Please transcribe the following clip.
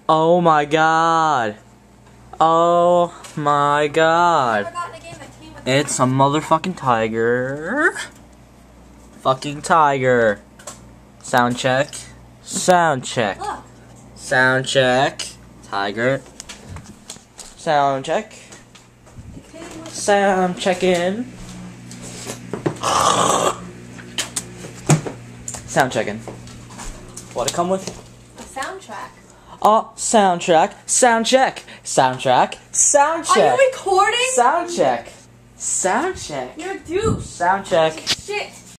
Oh my god. Oh my god. It's a motherfucking tiger. Fucking tiger. Sound check. Sound check. Sound check. Tiger. Sound check. Sound check in. Sound checking. What'd it come with? A soundtrack. Oh, soundtrack. Sound check. Soundtrack. Sound check. Are you recording? Sound check. Sound check. You're a douche. Sound check. Shit.